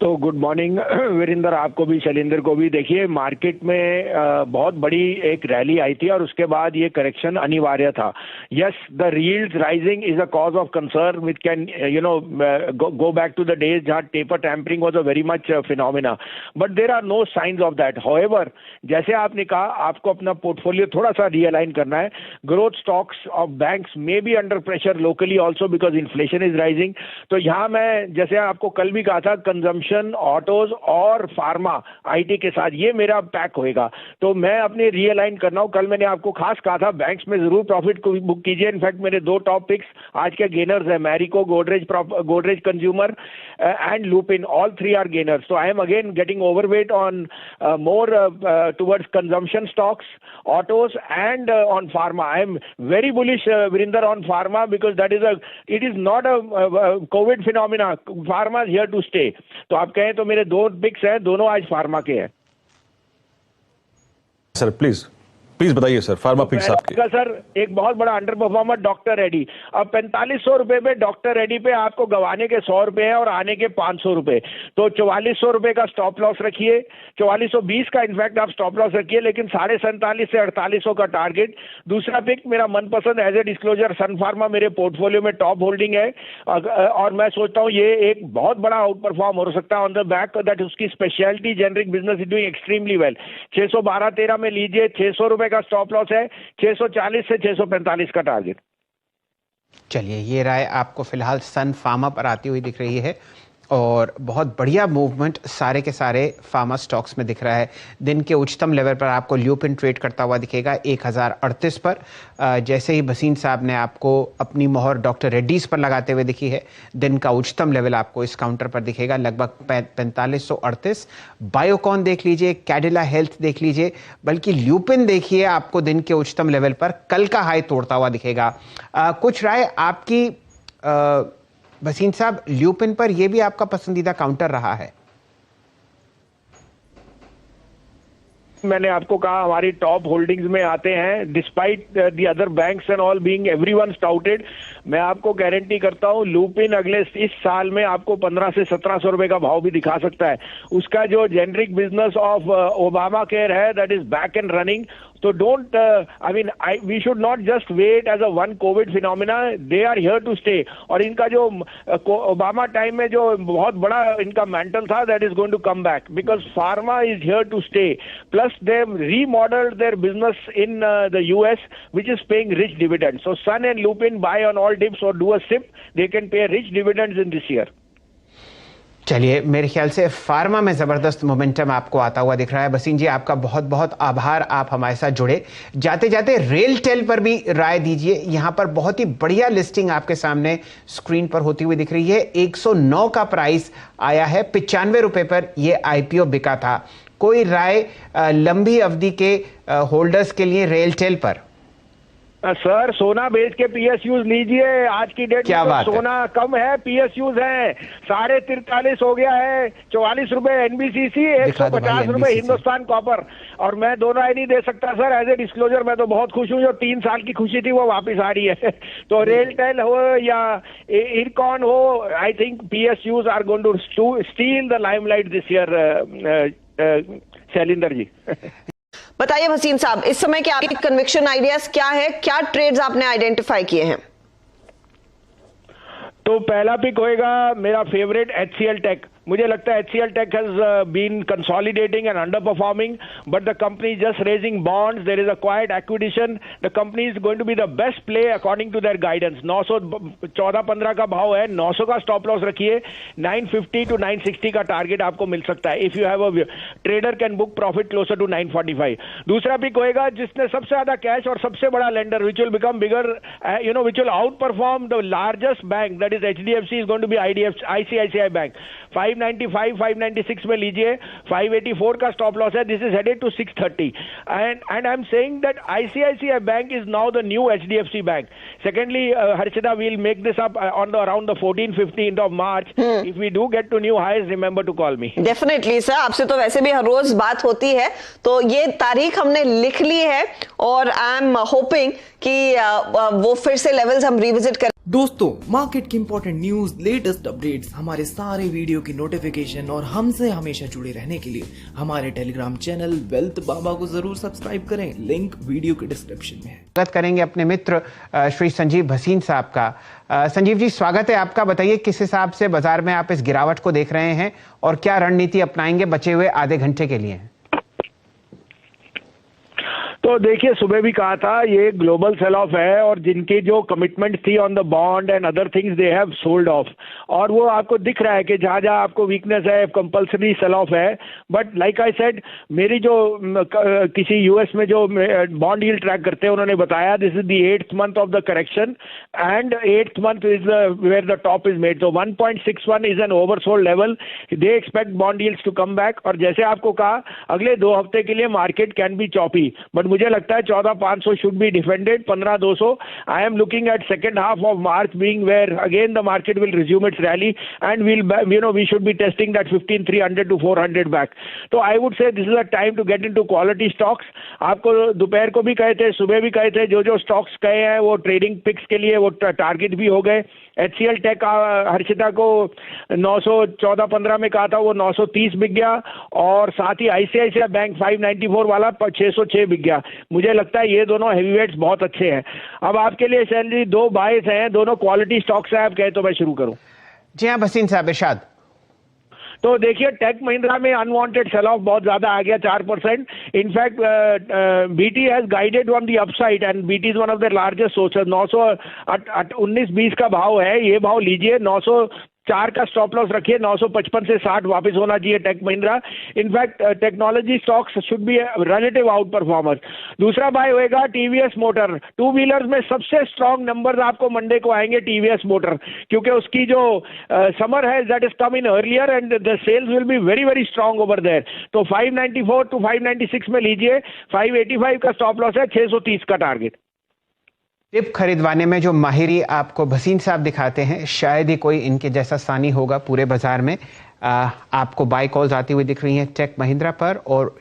तो good morning Virendra, आपको भी शैलेंद्र को भी। देखिए, मार्केट में बहुत बड़ी एक रैली आई थी और उसके बाद ये करेक्शन अनिवार्य था। Yes, the yields rising is a cause of concern which can go back to the days जहां taper tampering was a very much phenomena, but there are no signs of that. However, जैसे आपने कहा, आपको अपना portfolio थोड़ा सा realign करना है। Growth stocks of banks may be under pressure locally also because inflation is rising. तो यहाँ मैं जैसे आपको कल भी कहा था, कंजम्पशन, ऑटोज और फार्मा आईटी के साथ ये मेरा पैक होएगा। तो मैं अपने रियलाइन कर रहा हूं। कल मैंने आपको खास कहा था बैंक्स में जरूर प्रॉफिट को बुक कीजिए। इनफैक्ट मेरे दो टॉप पिक्स आज के गेनर्स है, Marico, Godrej consumer and Lupin, all three are gainers. So I am again getting overweight on more towards consumption stocks, autos and on pharma. I am very bullish, Virinder, on pharma because it is not a COVID phenomena. Pharma is here to stay. तो आप कहें तो मेरे दो pics हैं, दोनों आज pharma के हैं। सर प्लीज बताइए सर, फार्मा पिक्स आपके। सर, एक बहुत बड़ा अंडर परफॉर्मर डॉक्टर रेड्डी। अब 4500 रुपए पे डॉक्टर रेड्डी पे आपको गंवाने के 100 रुपए हैं और आने के 500 रुपए। तो 4400 रुपए का स्टॉप लॉस रखिए, 4420 का इनफैक्ट आप स्टॉप लॉस रखिए, लेकिन 4750 से 4800 का टारगेट। दूसरा पिक मेरा मनपसंद as a disclosure, Sun Pharma मेरे पोर्टफोलियो में टॉप होल्डिंग है और मैं सोचता हूँ ये एक बहुत बड़ा आउट परफॉर्म हो सकता है ऑन द बैक दैट उसकी speciality generic business is doing extremely well. 612-13 में लीजिए, 600 रुपए का स्टॉप लॉस है, 640 से 645 का टारगेट। चलिए, ये राय आपको फिलहाल सन फार्मा पर आती हुई दिख रही है और बहुत बढ़िया मूवमेंट सारे के सारे फार्मा स्टॉक्स में दिख रहा है। दिन के उच्चतम लेवल पर आपको ल्यूपिन ट्रेड करता हुआ दिखेगा 1038 पर। जैसे ही भसीन साहब ने आपको अपनी मोहर डॉक्टर रेड्डीज पर लगाते हुए दिखी है, दिन का उच्चतम लेवल आपको इस काउंटर पर दिखेगा लगभग 4538। बायोकॉन देख लीजिए, कैडिला हेल्थ देख लीजिए, बल्कि ल्यूपिन देखिए, आपको दिन के उच्चतम लेवल पर कल का हाई तोड़ता हुआ दिखेगा। कुछ राय आपकी भसीन साहब, ल्यूपिन पर यह भी आपका पसंदीदा काउंटर रहा है। मैंने आपको कहा हमारी टॉप होल्डिंग्स में आते हैं despite the other banks and all being everyone touted. मैं आपको गारंटी करता हूं लुपिन अगले इस साल में आपको 1500 से 1700 रुपए का भाव भी दिखा सकता है। उसका जो generic business of Obamacare है that is back and running. So don't, we should not just wait as a one COVID phenomena. They are here to stay. और इनका जो ओबामा टाइम में जो बहुत बड़ा इनका मेंटल था, that is going to come back because pharma is here to stay. Plus they remodeled their business in the US, which is paying rich dividends. So Sun and Lupin buy on all dips or do a sip. They can pay rich dividends in this year. चलिए, मेरे ख्याल से pharma में जबरदस्त momentum आपको आता हुआ दिख रहा है। भसीन जी, आपका बहुत बहुत आभार, आप हमारे साथ जुड़े। जाते जाते रेल टेल पर भी राय दीजिए। यहां पर बहुत ही बढ़िया लिस्टिंग आपके सामने स्क्रीन पर होती हुई दिख रही है। 109 का प्राइस आया है, 95 रुपए पर यह आईपीओ बिका था। कोई राय लंबी अवधि के होल्डर्स के लिए रेल टेल पर? सर, सोना बेच के पीएसयूज लीजिए। आज की डेट में सोना कम है, पीएसयूज है। 43.5 हो गया है, 44 रुपए एनबीसीसी, 150 रुपए हिंदुस्तान कॉपर। और मैं दोनों नहीं दे सकता सर, एज ए डिस्क्लोजर मैं तो बहुत खुश हूँ। जो 3 साल की खुशी थी वो वापस आ रही है। तो रेलटेल हो या इरकॉन हो, I think PSUs are going to steal the limelight this year. Shailendra ji बताइए भसीन साहब, इस समय के आपके कन्विक्शन आइडियाज क्या है, क्या ट्रेड्स आपने आइडेंटिफाई किए हैं? तो पहला पिक होएगा मेरा फेवरेट HCL टेक। मुझे लगता है HCL Tech has been consolidating and underperforming, but the company is just raising bonds. There is a quiet acquisition. The company is going to be the best play according to their guidance. 914-15 का भाव है, 900 का stop loss रखिए, 950 to 960 का target आपको मिल सकता है। If you have a trader can book profit closer to 945. दूसरा पिक होएगा जिसने सबसे ज्यादा कैश और सबसे बड़ा lender which will become bigger, which will outperform the largest bank, that is HDFC is going to be ICICI Bank. 595, 596 में लीजिए, 584 का स्टॉप लॉस है। This is headed to 630 and I am saying that ICICI bank is now the new HDFC bank. Secondly, Harshita, we'll make this up on the around the 14-15 of March. If we do get to new highs, remember to call me. Definitely sir, आपसे तो वैसे भी हर रोज बात होती है, तो ये तारीख हमने लिख ली है और आई एम होपिंग कि वो फिर से लेवल्स हम रिविजिट करें। दोस्तों, मार्केट की इंपॉर्टेंट न्यूज, लेटेस्ट अपडेट्स, हमारे सारे वीडियो की नोटिफिकेशन और हमसे हमेशा जुड़े रहने के लिए हमारे टेलीग्राम चैनल वेल्थ बाबा को जरूर सब्सक्राइब करें। लिंक वीडियो के डिस्क्रिप्शन में है। स्वागत करेंगे अपने मित्र श्री संजीव भसीन साहब का। संजीव जी, स्वागत है आपका। बताइए किस हिसाब से बाजार में आप इस गिरावट को देख रहे हैं और क्या रणनीति अपनाएंगे बचे हुए आधे घंटे के लिए? तो देखिए, सुबह भी कहा था ये ग्लोबल सेल ऑफ है और जिनकी जो कमिटमेंट थी on the bond and other things they have sold off, और वो आपको दिख रहा है कि जहां जहां आपको वीकनेस है कंपल्सरी सेल ऑफ है। बट लाइक आई सेड, मेरी जो किसी यूएस में जो बॉन्ड यील्ड ट्रैक करते हैं उन्होंने बताया this is the 8th month of the correction and 8th month is where the top is made. तो 1.61 is an oversold level. They expect bond yields to come back, और जैसे आपको कहा अगले 2 हफ्ते के लिए market can be choppy, but मुझे लगता है 14,500 should be defended, 15,200। I am looking at second half of March being where again the market will resume its rally and we should be testing that 15,300 to 400 back. तो I would say this is a time to get into quality stocks. आपको दोपहर को भी कहे थे, सुबह भी कहे थे, जो स्टॉक्स कहे हैं वो ट्रेडिंग पिक्स के लिए वो टारगेट भी हो गए। HCL टेक हर्षिता को 914-15 में कहा था, वो 930 बिक गया, और साथ ही ICICI बैंक 594 वाला 606 बिक गया। मुझे लगता है ये दोनों हेवीवेट्स बहुत अच्छे हैं। अब आपके लिए सैलरी 2 बायस हैं, दोनों क्वालिटी स्टॉक्स हैं। आप कहे तो मैं शुरू करूं? जी हाँ भसीन साहब, इरशाद। तो देखिए, टेक महिंद्रा में अनवांटेड सेल ऑफ बहुत ज्यादा आ गया, 4%। In fact BT has guided on the upside and BT is one of the largest sources. 919-20 का भाव है, ये भाव लीजिए। 904 का स्टॉप लॉस रखिए, 955 से 60 वापस होना चाहिए Tech Mahindra. In fact technology stocks should be relative outperformers. दूसरा बाय होएगा TVS मोटर। 2 व्हीलर्स में सबसे स्ट्रॉन्ग नंबर्स आपको मंडे को आएंगे TVS मोटर, क्योंकि उसकी जो समर है that is come in earlier and the sales will be very very strong over there. तो 594 to 596 में लीजिए। 585 का स्टॉप लॉस है, 630 का टारगेट। टिप खरीदवाने में जो माहिरी आपको भसीन साहब दिखाते हैं, शायद ही कोई इनके जैसा सानी होगा पूरे बाजार में। आपको बाय कॉल्स आती हुई दिख रही हैं टेक महिंद्रा पर, और